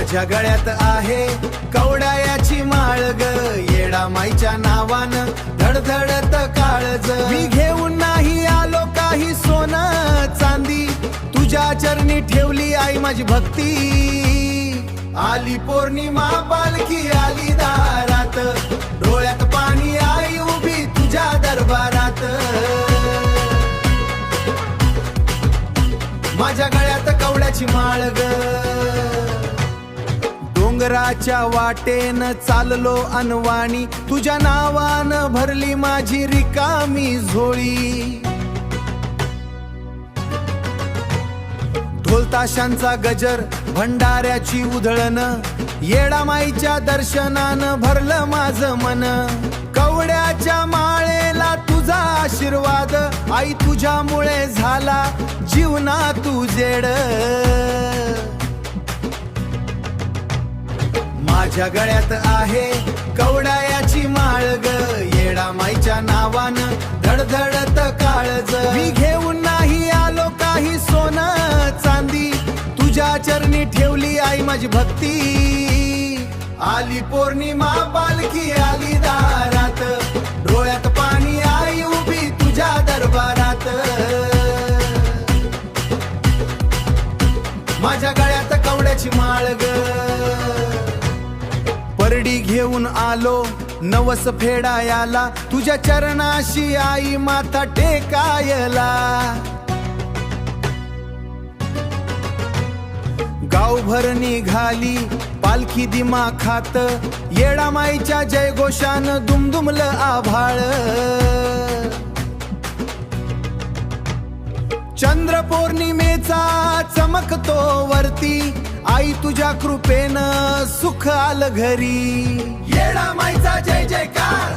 माझ्या गळ्यात आहे कवड्याची माळ ग, येडा माईच्या नावानं धडधडत काळज. मी घेऊन नाही आलो काही सोनं चांदी, तुझ्या चरणी ठेवली आई माझी भक्ती. आली पौर्णिमा पालखी आली दारात, डोळ्यात पाणी आई उभी तुझ्या दरबारात. माझ्या गळ्यात कवड्याची माळ ग, डोंगराच्या वाटेन चाललो अनवाणी, तुझ्या नावानं भरली माझी रिकामी झोळी. ढोल ताशांचा गजर भंडाऱ्याची उधळण, येडामाईच्या दर्शनानं भरलं माझं मन. कवड्याच्या माळेला तुझा आशीर्वाद, आई तुझ्यामुळे झाला जीवना तुझेड. माझ्या गळ्यात आहे कवड्याची माळ ग, येडामाईच्या नावानं धडधडत काळज. मी घेऊन नाही आलो काही सोनं चांदी, तुझ्या चरणी ठेवली आई माझी भक्ती. आली पौर्णिमा पालखी आली दारात, डोळ्यात पाणी आई उभी तुझ्या दरबारात. माझ्या गळ्यात कवड्याची माळ ग, परडी घेऊन आलो नवस फेडायाला, तुझ्या चरणाशी आई माथा टेकायला. गावभर निघाली पालखी दिमाखात, येडामाईच्या जयघोषानं दुमदुमलं आभाळ. चंद्र पौर्णिमेचा चमकतो वरती, आई तुझ्या कृपेनं सुख आलं घरी. येडामाईचा जय जयकार